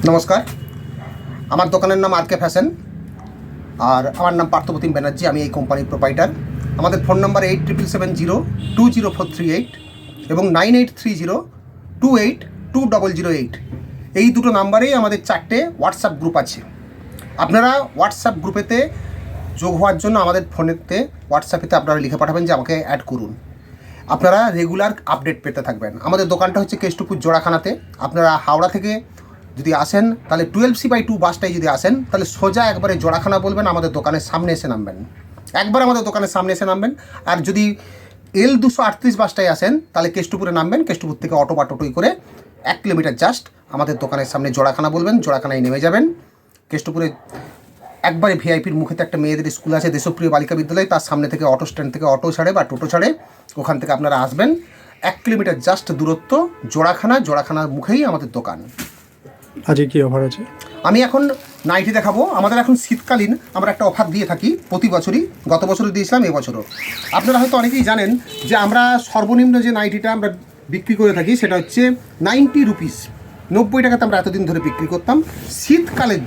নমস্কার, আমার দোকানের নাম আর কে ফ্যাশন আর আমার নাম পার্থপ্রতিম ব্যানার্জি। আমি এই কোম্পানির প্রোপাইটার। আমাদের ফোন নাম্বার 8770200438 এবং 9830282008। এই দুটো নাম্বারেই আমাদের 4টে হোয়াটসঅ্যাপ গ্রুপ আছে। আপনারা হোয়াটসঅ্যাপ গ্রুপেতে যোগ হওয়ার জন্য আমাদের ফোনেতে হোয়াটসঅ্যাপেতে আপনারা লিখে পাঠাবেন যে আমাকে অ্যাড করুন। আপনারা রেগুলার আপডেট পেতে থাকবেন। আমাদের দোকানটা হচ্ছে কেষ্টপুর জোড়াখানাতে। আপনারা হাওড়া থেকে যদি আসেন তাহলে 12C/2 বাসটায় যদি আসেন তাহলে সোজা একবারে জোড়াখানা বলবেন, আমাদের দোকানের সামনে এসে নামবেন। একবার আমাদের দোকানের সামনে এসে নামবেন। আর যদি L238 বাসটায় আসেন তাহলে কেষ্টপুরে নামবেন। কেষ্টপুর থেকে অটো বা টোটোই করে 1 কিলোমিটার জাস্ট আমাদের দোকানের সামনে জোড়াখানা বলবেন, জোড়াখানায় নেমে যাবেন। কেষ্টপুরে একবারে ভিআইপির মুখেতে একটা মেয়েদের স্কুল আছে, দেশপ্রিয় বালিকা বিদ্যালয়, তার সামনে থেকে অটো স্ট্যান্ড থেকে অটো ছাড়ে বা টোটো ছাড়ে, ওখান থেকে আপনারা আসবেন। 1 কিলোমিটার জাস্ট দূরত্ব জোড়াখানার মুখেই আমাদের দোকান। আজকে কি অফার আছে? আমি এখন নাইটি দেখাবো। আমাদের এখন শীতকালীন আমরা একটা অফার দিয়ে থাকি প্রতি বছরই। গত বছরও দিয়েছিলাম, এবছরও। আপনারা হয়তো অনেকেই জানেন যে আমরা সর্বনিম্ন যে নাইটিটা আমরা বিক্রি করে থাকি সেটা হচ্ছে 90 রুপিস, 90 টাকাতে আমরা এতদিন ধরে বিক্রি করতাম। শীতকালের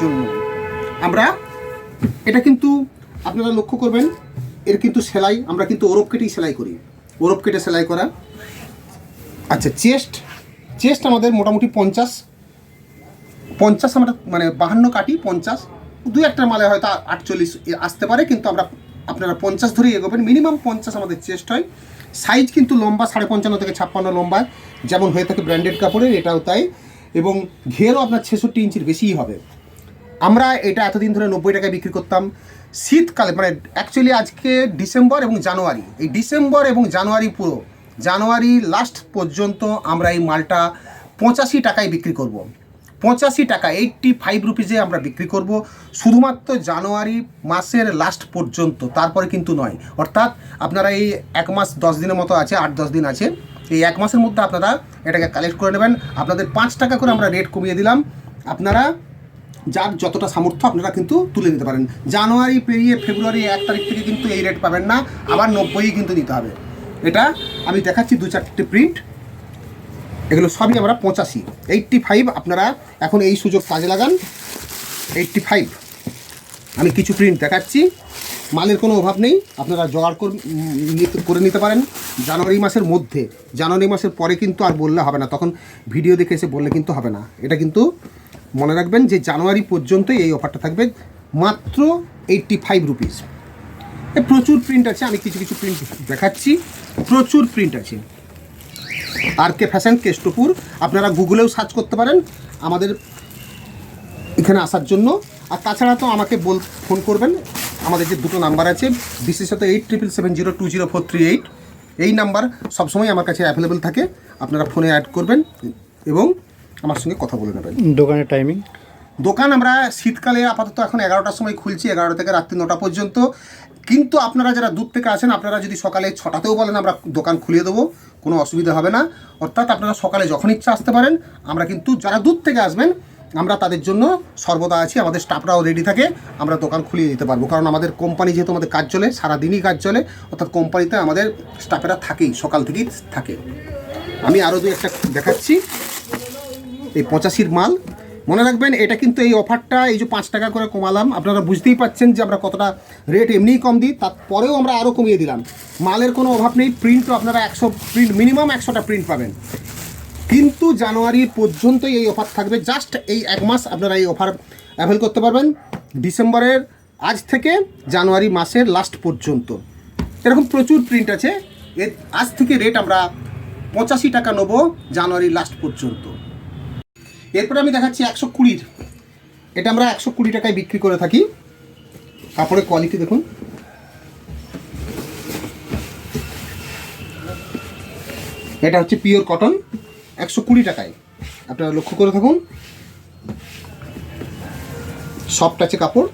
জন্য আমরা এটা কিন্তু আপনারা লক্ষ্য করবেন, এর কিন্তু সেলাই আমরা কিন্তু ওরপ কেটেই সেলাই করি, ওরপ কেটে সেলাই করা। আচ্ছা, চেস্ট আমাদের মোটামুটি 50 আমরা মানে 52 কাটি, 50 দু একটা মালে হয়তো 48 আসতে পারে, কিন্তু আপনারা 50 ধরেই এগোবেন। মিনিমাম 50 আমাদের চেস্ট হয়। সাইজ কিন্তু লম্বা 55.5 থেকে 56 লম্বা, যেমন হয়ে থাকে ব্র্যান্ডেড কাপড়ের, এটাও তাই। এবং ঘেরও আপনার 66 ইঞ্চির বেশিই হবে। আমরা এটা এতদিন ধরে 90 টাকায় বিক্রি করতাম। শীতকালে মানে অ্যাকচুয়ালি আজকে ডিসেম্বর এবং জানুয়ারি, এই ডিসেম্বর এবং জানুয়ারি লাস্ট পর্যন্ত আমরা এই মালটা 85 টাকায় বিক্রি করব। 85 টাকা, 85 রুপিজে আমরা বিক্রি করব শুধুমাত্র জানুয়ারি মাসের লাস্ট পর্যন্ত, তারপরে কিন্তু নয়। অর্থাৎ আপনারা এই 1 মাস 10 দিনের মতো আছে, 8-10 দিন আছে, এই 1 মাসের মধ্যে আপনারা এটাকে কালেক্ট করে নেবেন। আপনাদের 5 টাকা করে আমরা রেট কমিয়ে দিলাম। আপনারা যার যতটা সামর্থ্য আপনারা কিন্তু তুলে নিতে পারেন। জানুয়ারি পেরিয়ে ফেব্রুয়ারি 1 তারিখ থেকে কিন্তু এই রেট পাবেন না, আবার 90ই কিন্তু নিতে হবে। এটা আমি দেখাচ্ছি 2-4টে প্রিন্ট, এগুলো সবই আমরা 85 আপনারা এখন এই সুযোগ কাজে লাগান। 85 আমি কিছু প্রিন্ট দেখাচ্ছি, মালের কোনো অভাব নেই, আপনারা জোগাড় করে নিতে পারেন জানুয়ারি মাসের মধ্যে। জানুয়ারি মাসের পরে কিন্তু আর বললে হবে না, তখন ভিডিও দেখে এসে বললে কিন্তু হবে না। এটা কিন্তু মনে রাখবেন যে জানুয়ারি পর্যন্তই এই অফারটা থাকবে, মাত্র 85 রুপিস। প্রচুর প্রিন্ট আছে, আমি কিছু প্রিন্ট দেখাচ্ছি, প্রচুর প্রিন্ট আছে। আর কে ফ্যাশন কেষ্টপুর, আপনারা গুগলেও সার্চ করতে পারেন আমাদের এখানে আসার জন্য। আর তাছাড়া তো আমাকে ফোন করবেন, আমাদের যে দুটো নাম্বার আছে, বিশেষত 8770200438, এই নাম্বার সবসময় আমার কাছে অ্যাভেলেবেল থাকে। আপনারা ফোনে অ্যাড করবেন এবং আমার সঙ্গে কথা বলে নেবেন। দোকানের টাইমিং? দোকান আমরা শীতকালে আপাতত এখন 11টার সময় খুলছি, 11টা থেকে রাত্রি 9টা পর্যন্ত। কিন্তু আপনারা যারা দূর থেকে আসেন, আপনারা যদি সকালে 6টাতেও বলেন আমরা দোকান খুলিয়ে দেবো, কোনো অসুবিধা হবে না। অর্থাৎ আপনারা সকালে যখন ইচ্ছা আসতে পারেন। আমরা কিন্তু যারা দূর থেকে আসবেন আমরা তাদের জন্য সর্বদা আছি, আমাদের স্টাফরাও রেডি থাকে, আমরা দোকান খুলিয়ে দিতে পারবো। কারণ আমাদের কোম্পানি যেহেতু আমাদের কাজ চলে, সারাদিনই কাজ চলে, অর্থাৎ কোম্পানিতে আমাদের স্টাফেরা থাকেই, সকাল থেকেই থাকে। আমি আরও 2-1টা দেখাচ্ছি। এই 85 মাল মনে রাখবেন, এটা কিন্তু এই অফারটা এই যে 5 টাকা করে কমালাম, আপনারা বুঝতেই পাচ্ছেন যে আমরা কতটা রেট এমনিই কম দিই, তারপরেও আমরা আরও কমিয়ে দিলাম। মালের কোনো অভাব নেই, প্রিন্টও আপনারা 100 প্রিন্ট, মিনিমাম 100টা প্রিন্ট পাবেন। কিন্তু জানুয়ারি পর্যন্তই এই অফার থাকবে, জাস্ট এই 1 মাস আপনারা এই অফার অ্যাভেল করতে পারবেন, ডিসেম্বরের আজ থেকে জানুয়ারি মাসের লাস্ট পর্যন্ত। এরকম প্রচুর প্রিন্ট আছে। এর আজ থেকে রেট আমরা 85 টাকা নেবো জানুয়ারি লাস্ট পর্যন্ত। এরপরে আমি দেখাচ্ছি 120, এটা আমরা 120 টাকায় বিক্রি করে থাকি। কাপড়ের কোয়ালিটি দেখুন, এটা হচ্ছে পিওর কটন, 120 টাকায়। আপনারা লক্ষ্য করে থাকুন, সফট আছে কাপড়।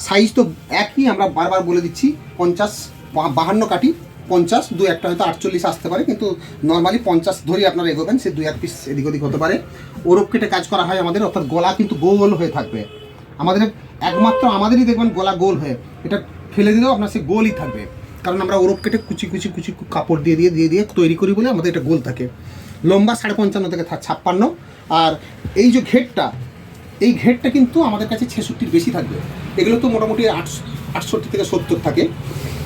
সাইজ তো একই, আমরা বারবার বলে দিচ্ছি, 50 52 কাটি, 50 2-1টা হয়তো 48 আসতে পারে, কিন্তু নর্মালি 50 ধরেই আপনারা এগোবেন। সে 2-1 পিস এদিক ওদিক হতে পারে। ওরপ কেটে কাজ করা হয় আমাদের, অর্থাৎ গলা কিন্তু গোল হয়ে থাকবে আমাদের। একমাত্র আমাদেরই দেখবেন গলা গোল হয়ে, এটা ফেলে দিলেও আপনার সে গোলই থাকবে, কারণ আমরা ওরপ কেটে কুচি কাপড় দিয়ে তৈরি করি বলে আমাদের এটা গোল থাকে। লম্বা 55.5 থেকে 56, আর এই যে ঘেরটা কিন্তু আমাদের কাছে 66-র বেশি থাকবে। এগুলো তো মোটামুটি 68 থেকে 70 থাকে।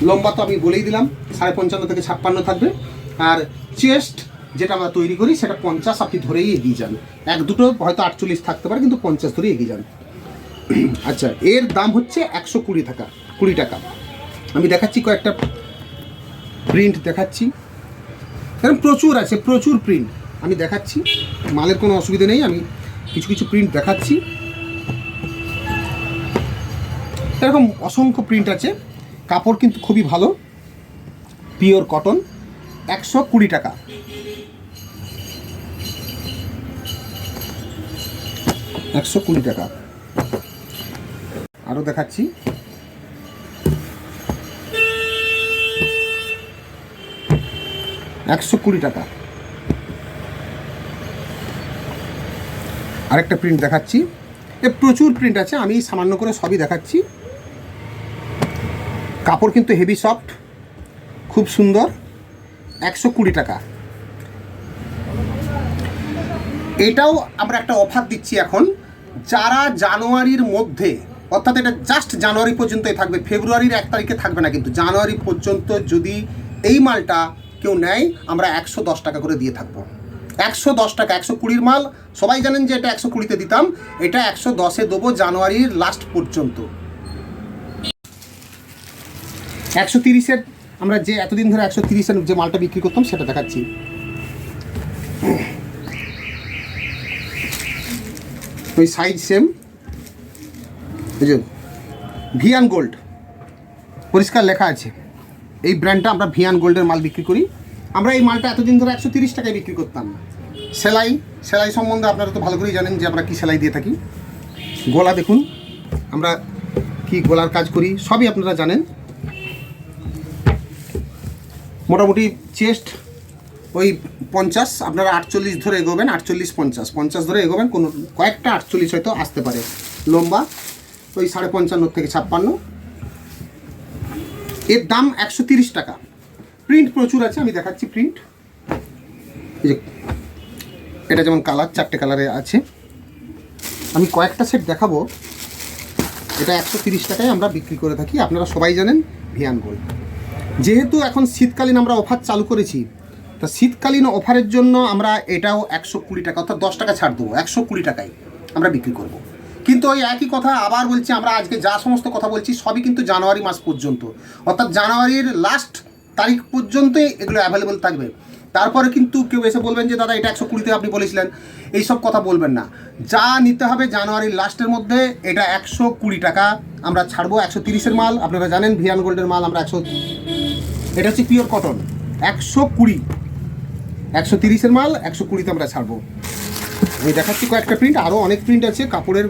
লম্বা তো আমি বলেই দিলাম 55.5 থেকে 56 থাকবে। আর চেস্ট যেটা আমরা তৈরি করি সেটা 50 আপনি ধরেই এগিয়ে যান। এক দুটো হয়তো 48 থাকতে পারে, কিন্তু 50 ধরেই এগিয়ে যান। আচ্ছা, এর দাম হচ্ছে 120 টাকা। আমি দেখাচ্ছি কয়েকটা প্রিন্ট দেখাচ্ছি, কারণ প্রচুর আছে, প্রচুর প্রিন্ট আমি দেখাচ্ছি, মালের কোনো অসুবিধা নেই। আমি কিছু কিছু প্রিন্ট দেখাচ্ছি, এরকম অসংখ্য প্রিন্ট আছে। কাপড় কিন্তু খুবই ভালো, পিওর কটন, 120 টাকা। আরও দেখাচ্ছি, টাকা। আরেকটা প্রিন্ট দেখাচ্ছি, প্রচুর প্রিন্ট আছে, আমি সামান্য করে সবই দেখাচ্ছি। কাপড় কিন্তু হেভি সফট, খুব সুন্দর, 120 টাকা। এটাও আমরা একটা অফার দিচ্ছি এখন, যারা জানুয়ারির মধ্যে, অর্থাৎ এটা জাস্ট জানুয়ারি পর্যন্তই থাকবে, ফেব্রুয়ারির 1 তারিখে থাকবে না, কিন্তু জানুয়ারি পর্যন্ত যদি এই মালটা কেউ নেয় আমরা 110 টাকা করে দিয়ে থাকবো। 110 টাকা। 120-র মাল সবাই জানেন যে এটা 120-তে দিতাম, এটা 110-এ দেবো জানুয়ারির লাস্ট পর্যন্ত। 130-এর আমরা যে এতদিন ধরে 130-এর যে মালটা বিক্রি করতাম সেটা দেখাচ্ছি। ওই সাইজ সেম, বুঝলেন, ভিয়ান গোল্ড পরিষ্কার লেখা আছে। এই ব্র্যান্ডটা আমরা ভিয়ান গোল্ডের মাল বিক্রি করি। আমরা এই মালটা এতদিন ধরে 130 টাকায় বিক্রি করতাম। সেলাই সম্বন্ধে আপনারা তো ভালো করেই জানেন যে আমরা কি সেলাই দিয়ে থাকি। গলা দেখুন, আমরা কি গলার কাজ করি সবই আপনারা জানেন। মোটামুটি চেস্ট ওই 50, আপনারা 48 ধরে এগোবেন, 48-50 ধরে এগোবেন, কোনো কয়েকটা 48 হয়তো আসতে পারে। লম্বা ওই 55.5 থেকে 56, এর দাম 130 টাকা। প্রিন্ট প্রচুর আছে, আমি দেখাচ্ছি প্রিন্ট। এই যে এটা যেমন কালার, 4টে কালারে আছে, আমি কয়েকটা সেট দেখাবো। এটা 130 টাকায় আমরা বিক্রি করে থাকি, আপনারা সবাই জানেন ভিয়ান গোল্ড। যেহেতু এখন শীতকালীন আমরা অফার চালু করেছি, তা শীতকালীন অফারের জন্য আমরা এটাও 120 টাকা, অর্থাৎ 10 টাকা ছাড় দেবো, 120 টাকায় আমরা বিক্রি করব। কিন্তু ওই একই কথা আবার বলছি, আমরা আজকে যা সমস্ত কথা বলছি সবই কিন্তু জানুয়ারি মাস পর্যন্ত, অর্থাৎ জানুয়ারির লাস্ট তারিখ পর্যন্তই এগুলো অ্যাভেলেবল থাকবে। তারপরে কিন্তু কেউ এসে বলবেন যে দাদা এটা 120-তে আপনি বলেছিলেন, এইসব কথা বলবেন না। যা নিতে হবে জানুয়ারির লাস্টের মধ্যে, এটা 120 টাকা আমরা ছাড়বো। 130-এর মাল আপনারা জানেন, ভিয়ান গোল্ডের মাল আমরা এটা হচ্ছে পিওর কটন, 120। 130-এর মাল 120-তে আমরা ছাড়বো। আমি দেখাচ্ছি কয়েকটা প্রিন্ট, আরও অনেক প্রিন্ট আছে। কাপড়ের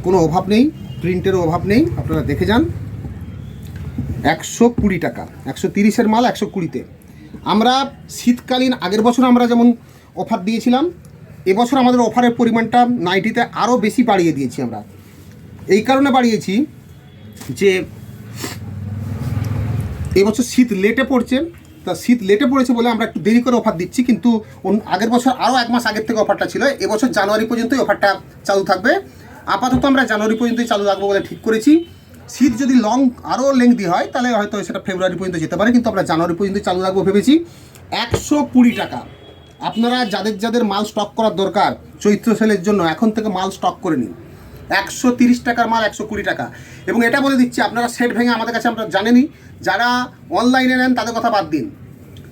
কোনো অভাব নেই, প্রিন্টেরও অভাব নেই, আপনারা দেখে যান। 120 টাকা। 130-এর মাল 120-তে। আমরা শীতকালীন আগের বছর আমরা যেমন অফার দিয়েছিলাম, এবছর আমাদের অফারের পরিমাণটা নাইটিতে আরও বেশি বাড়িয়ে দিয়েছি। আমরা এই কারণে বাড়িয়েছি যে এবছর শীত লেটে পড়ছে, তা শীত লেটে পড়েছে বলে আমরা একটু দেরি করে অফার দিচ্ছি। কিন্তু আগের বছর আরও 1 মাস আগের থেকে অফারটা ছিল, এবছর জানুয়ারি পর্যন্তই অফারটা চালু থাকবে। আপাতত আমরা জানুয়ারি পর্যন্তই চালু রাখবো বলে ঠিক করেছি। শীত যদি আরও লেংদি হয় তাহলে হয়তো সেটা ফেব্রুয়ারি পর্যন্ত যেতে পারে, কিন্তু আমরা জানুয়ারি পর্যন্ত চালু রাখবো ভেবেছি। 120 টাকা। আপনারা যাদের মাল স্টক করার দরকার চৈত্র সেলের জন্য, এখন থেকে মাল স্টক করে নিন। 130 টাকার মাল 120 টাকা। এবং এটা বলে দিচ্ছি, আপনারা সেট ভেঙে আমাদের কাছে, আমরা জানেনই, যারা অনলাইনে নেন তাদের কথা বাদ দিন,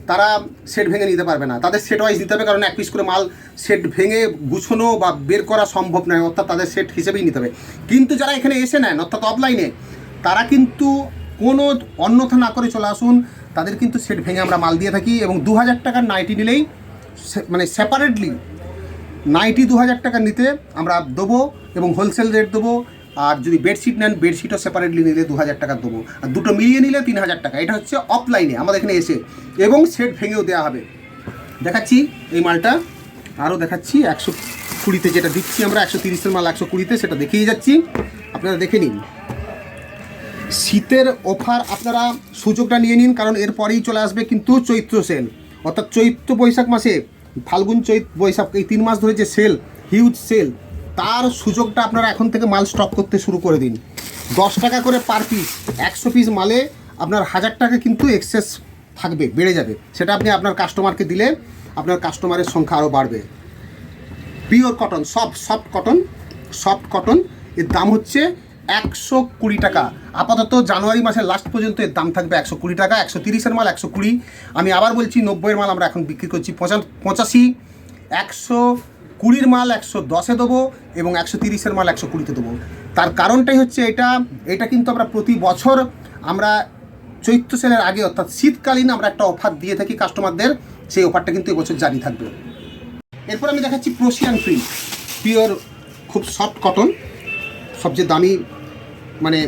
তারা সেট ভেঙে নিতে পারবে না, তাদের সেট ওয়াইজ দিতে হবে, কারণ 1 পিস করে মাল সেট ভেঙে গুছানো বা বের করা সম্ভব নয়, অর্থাৎ তাদের সেট হিসেবেই নিতে হবে। কিন্তু যারা এখানে এসে নেন, অর্থাৎ অফলাইনে, তারা কিন্তু কোনো অন্যথা না করে চলে আসুন, তাদের কিন্তু সেট ভেঙে আমরা মাল দিয়ে থাকি। এবং 2000 টাকার নাইটি নিলেই, মানে সেপারেটলি নাইটি 2000 টাকা নিতে আমরা দেবো, এবং হোলসেল রেট দেবো। আর যদি বেডশিট নেন, বেডশিটও সেপারেটলি নিলে 2000 টাকা দেবো, আর দুটো মিলিয়ে নিলে 3000 টাকা। এটা হচ্ছে অফলাইনে আমাদের এখানে এসে, এবং সেট ভেঙেও দেওয়া হবে। দেখাচ্ছি এই মালটা, আরও দেখাচ্ছি। 120-তে যেটা দিচ্ছি আমরা, 130-এর মাল 120-তে, সেটা দেখিয়ে যাচ্ছি, আপনারা দেখে নিন। শীতের অফার আপনারা সুযোগটা নিয়ে নিন, কারণ এরপরেই চলে আসবে কিন্তু চৈত্র সেল, অর্থাৎ চৈত্র বৈশাখ মাসে ফাল্গুন চৈত বৈশাখ এই 3 মাস ধরে যে সেল, হিউজ সেল, তার সুযোগটা আপনারা এখন থেকে মাল স্টক করতে শুরু করে দিন। 10 টাকা করে পার পিস, 100 পিস মালে আপনার 1000 টাকা কিন্তু এক্সেস থাকবে, বেড়ে যাবে। সেটা আপনি আপনার কাস্টমারকে দিলে আপনার কাস্টমারের সংখ্যা আরও বাড়বে। পিওর কটন, সফট কটন, এর দাম হচ্ছে 120 টাকা। আপাতত জানুয়ারি মাসের লাস্ট পর্যন্ত এর দাম থাকবে 120 টাকা। 130-এর মাল 120, আমি আবার বলছি 90-এর মাল আমরা এখন বিক্রি করছি 85। 120-র মাল 110-এ দেবো এবং 130-এর মাল 120-তে দেবো। তার কারণটাই হচ্ছে এটা কিন্তু আমরা প্রতি বছর আমরা চৈত্র সেলের আগে অর্থাৎ শীতকালীন আমরা একটা অফার দিয়ে থাকি কাস্টমারদের, সেই অফারটা কিন্তু এবছর জারি থাকবে। এরপর আমি দেখাচ্ছি প্রোশিয়ান প্রিন্ট, পিওর খুব সফট কটন, সবচেয়ে দামি, মানে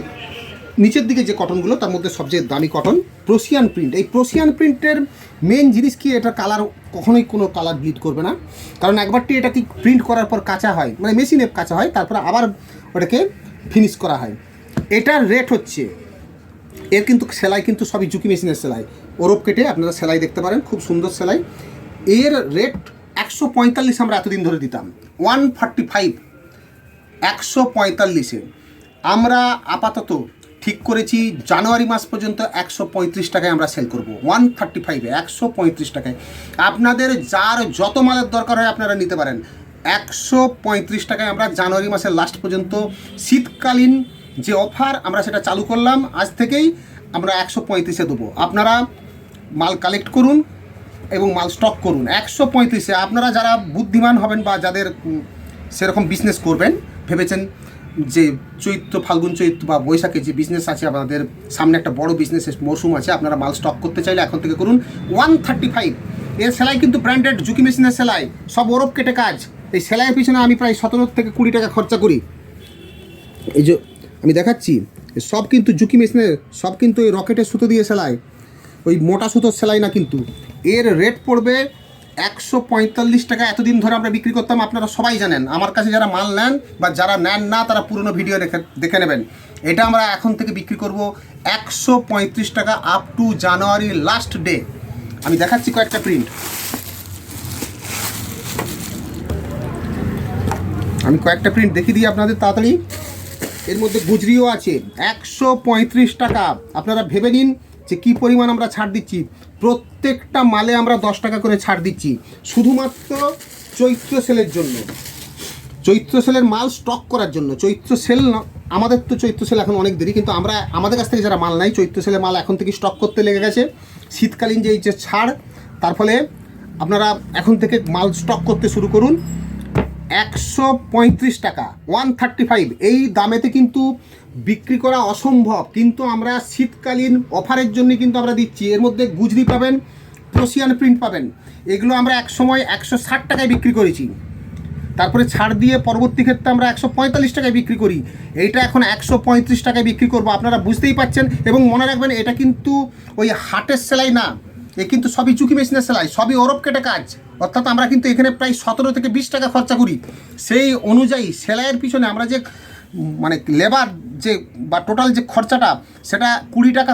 নিচের দিকে যে কটনগুলো তার মধ্যে সবচেয়ে দামি কটন প্রোশিয়ান প্রিন্ট। এই প্রোশিয়ান প্রিন্টের মেন জিনিস কি, এটা কালার কখনোই কোনো কালার ব্লিড করবে না, কারণ একবারটি এটা কি প্রিন্ট করার পর কাঁচা হয়, মানে মেশিনে কাঁচা হয়, তারপরে আবার ওটাকে ফিনিশ করা হয়। এটার রেট হচ্ছে, এর কিন্তু সেলাই কিন্তু সবই জুকি মেশিনের সেলাই, ওরপ কেটে আপনারা সেলাই দেখতে পারেন, খুব সুন্দর সেলাই। এর রেট 145 আমরা এতদিন ধরে দিতাম, 145, 145-এ আমরা আপাতত ঠিক করেছি জানুয়ারি মাস পর্যন্ত 135 টাকায় আমরা সেল করব। 135-এ 135 টাকায় আপনাদের যার যত মালের দরকার হয় আপনারা নিতে পারেন। 135 টাকায় আমরা জানুয়ারি মাসের লাস্ট পর্যন্ত শীতকালীন যে অফার আমরা সেটা চালু করলাম, আজ থেকেই আমরা 135-এ দেবো। আপনারা মাল কালেক্ট করুন এবং মাল স্টক করুন 135-এ। আপনারা যারা বুদ্ধিমান হবেন বা যাদের সেরকম বিজনেস করবেন ভেবেছেন, যে ফাল্গুন চৈত্র বা বৈশাখে যে বিজনেস আছে, আপনাদের সামনে একটা বড় বিজনেসের মৌসুম আছে, আপনারা মাল স্টক করতে চাইলে এখন থেকে করুন। 135 এর সেলাই কিন্তু ব্র্যান্ডেড জুকি মেশিনের সেলাই, সব ওরপ কেটে কাজ। এই সেলাইয়ের পিছনে আমি প্রায় 17 থেকে 20 টাকা খরচা করি। এই যে আমি দেখাচ্ছি সব কিন্তু জুকি মেশিনের, সব কিন্তু ওই রকেটের সুতো দিয়ে সেলাই, ওই মোটা সুতোর সেলাই না কিন্তু। এর রেট পড়বে 145 টাকা। এতদিন ধরে আমরা বিক্রি করতাম, আপনারা সবাই জানেন। আমার কাছে যারা মাল নেন বা যারা নেন না তারা পুরনো ভিডিও দেখে নেবেন। এটা আমরা এখন থেকে বিক্রি করব 135 টাকা up to January last day. আমি দেখাচ্ছি কয়েকটা প্রিন্ট, দেখিয়ে দিই আপনাদের তাড়াতাড়ি। এর মধ্যে গুজরিও আছে 135 টাকা। আপনারা ভেবে নিন যে কী পরিমাণ আমরা ছাড় দিচ্ছি। প্রত্যেকটা মালে আমরা 10 টাকা করে ছাড় দিচ্ছি শুধুমাত্র চৈত্র সেলের জন্য, চৈত্র সেলের মাল স্টক করার জন্য। চৈত্র সেল আমাদের তো চৈত্র সেল এখন অনেক দেরি, কিন্তু আমাদের কাছ থেকে যারা মাল নাই চৈত্র সেলের মাল এখন থেকে স্টক করতে লেগে গেছে। শীতকালীন যে ছাড়, তার ফলে আপনারা এখন থেকে মাল স্টক করতে শুরু করুন। 135 টাকা, 135, এই দামেতে কিন্তু বিক্রি করা অসম্ভব, কিন্তু আমরা শীতকালীন অফারের জন্য কিন্তু আমরা দিচ্ছি। এর মধ্যে গুজরি পাবেন, প্রোশিয়ান প্রিন্ট পাবেন। এগুলো আমরা এক সময় 160 টাকায় বিক্রি করেছি, তারপরে ছাড় দিয়ে পরবর্তী ক্ষেত্রে আমরা 145 টাকায় বিক্রি করি। এইটা এখন 135 টাকায় বিক্রি করব, আপনারা বুঝতেই পাচ্ছেন। এবং মনে রাখবেন, এটা কিন্তু ওই হাটের সেলাই না, এ কিন্তু সবই চুকি মেশিনের সেলাই, সবই ওরপ কেটে কাজ। অর্থাৎ আমরা কিন্তু এখানে প্রায় 17 থেকে 20 টাকা খরচা করি। সেই অনুযায়ী সেলাইয়ের পিছনে আমরা যে মানে লেবার যে বা টোটাল যে খরচাটা, সেটা 20 টাকা।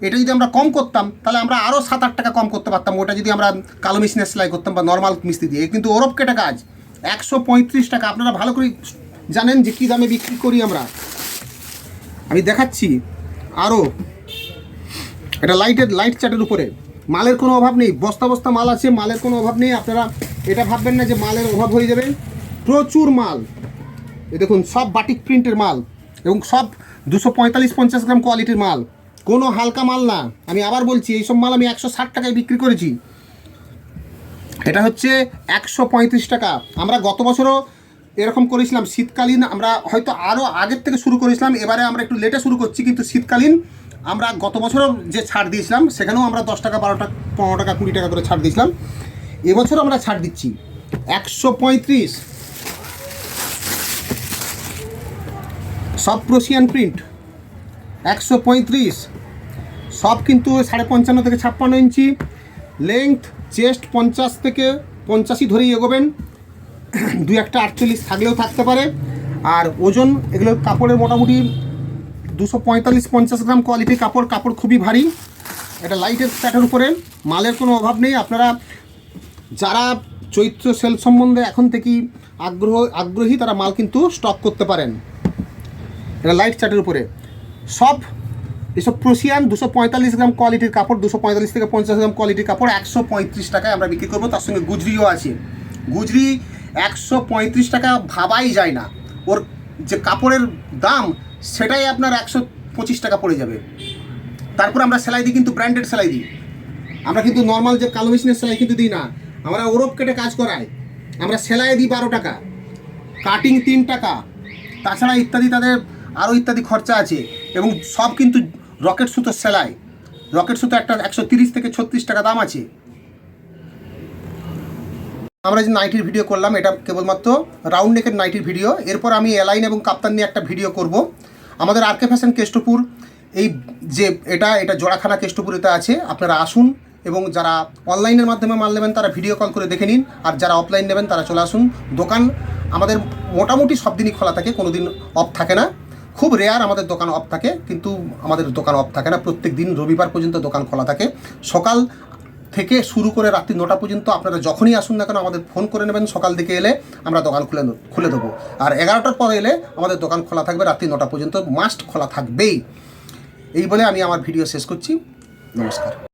এটা যদি আমরা কম করতাম তাহলে আমরা আরও 7-8 টাকা কম করতে পারতাম, ওটা যদি আমরা কালো মেশিনের সেলাই করতাম বা নর্মাল মিস্ত্রি দিয়ে। কিন্তু ওরপ কেটে কাজ 135 টাকা। আপনারা ভালো করে জানেন যে কী দামে বিক্রি করি আমরা। আমি দেখাচ্ছি আরও, এটা লাইট চার্টের উপরে। মালের কোনো অভাব নেই, বস্তা বস্তা মাল আছে, মালের কোনো অভাব নেই। আপনারা এটা ভাববেন না যে মালের অভাব হয়ে যাবে, প্রচুর মাল। এই দেখুন, সব বাটিক প্রিন্টের মাল এবং সব 245-50 গ্রাম কোয়ালিটির মাল, কোনো হালকা মাল না। আমি আবার বলছি, এইসব মাল আমি 160 টাকায় বিক্রি করেছি। এটা হচ্ছে 135 টাকা। আমরা গত বছরও এরকম করেছিলাম, শীতকালীন আমরা হয়তো আরও আগের থেকে শুরু করেছিলাম, এবারে আমরা একটু লেটে শুরু করছি। কিন্তু শীতকালীন আমরা গত বছরও যে ছাড় দিয়েছিলাম, সেখানেও আমরা 10 টাকা, 12 টাকা, 15 টাকা, 20 টাকা করে ছাড় দিয়েছিলাম। এবছর আমরা ছাড় দিচ্ছি 135। সব প্রোশিয়ান প্রিন্ট 135, সব কিন্তু 55.5 থেকে 56 ইঞ্চি লেংথ। চেস্ট 50 থেকে 85 ধরেই এগোবেন, 2-1টা 48 থাকলেও থাকতে পারে। আর ওজন, এগুলোর কাপড়ের মোটামুটি 245-50 গ্রাম কোয়ালিটির কাপড় খুবই ভারী। এটা লাইটের প্যাটার্ন উপরে, মালের কোনো অভাব নেই। আপনারা যারা চৈত্র সেল সম্বন্ধে এখন থেকেই আগ্রহী তারা মাল কিন্তু স্টক করতে পারেন। এটা লাইট চার্টের উপরে সব এসব প্রোসিয়ান 245 গ্রাম কোয়ালিটির কাপড়, 245 থেকে 50 গ্রাম কোয়ালিটির কাপড় 135 টাকায় আমরা বিক্রি করবো। তার সঙ্গে গুজরিও আছে। গুজরি 135 টাকা ভাবাই যায় না, ওর যে কাপড়ের দাম সেটাই আপনার 125 টাকা পড়ে যাবে। তারপর আমরা সেলাই দিই কিন্তু ব্র্যান্ডেড সেলাই দিই, আমরা কিন্তু নর্মাল যে কালো মেশিনের সেলাই কিন্তু দিই না, আমরা ওরপ কেটে কাজ করাই। আমরা সেলাই দিই 12 টাকা, কাটিং 3 টাকা, তাছাড়া ইত্যাদি তাদের আরও ইত্যাদি খরচা আছে। এবং সব কিন্তু রকেট সুতোর সেলাই, রকেট সুতো একটা 130 থেকে 36 টাকা দাম আছে। আমরা যে নাইটির ভিডিও করলাম এটা কেবলমাত্র রাউন্ড নেকের নাইটির ভিডিও। এরপর আমি এলাইন এবং কাপ্তান নিয়ে একটা ভিডিও করব। আমাদের আর কে ফ্যাশন কেষ্টপুর, এই যে এটা জোড়াখানা কেষ্টপুরেতে আছে, আপনারা আসুন এবং যারা অনলাইনের মাধ্যমে মাল নেবেন তারা ভিডিও কল করে দেখে নিন, আর যারা অফলাইন নেবেন তারা চলে আসুন। দোকান আমাদের মোটামুটি সব দিনই খোলা থাকে, কোনো দিন অফ থাকে না। খুব রেয়ার আমাদের দোকান অফ থাকে, কিন্তু আমাদের দোকান অফ থাকে না। প্রত্যেক দিন রবিবার পর্যন্ত দোকান খোলা থাকে, সকাল থেকে শুরু করে রাত্রি 9টা পর্যন্ত। আপনারা যখনই আসুন না কেন আমাদের ফোন করে নেবেন, সকাল দিকে এলে আমরা দোকান খুলে দেবো। আর 11টার পর এলে আমাদের দোকান খোলা থাকবে, রাত্রি 9টা পর্যন্ত মাস্ট খোলা থাকবেই। এই বলে আমি আমার ভিডিও শেষ করছি। নমস্কার।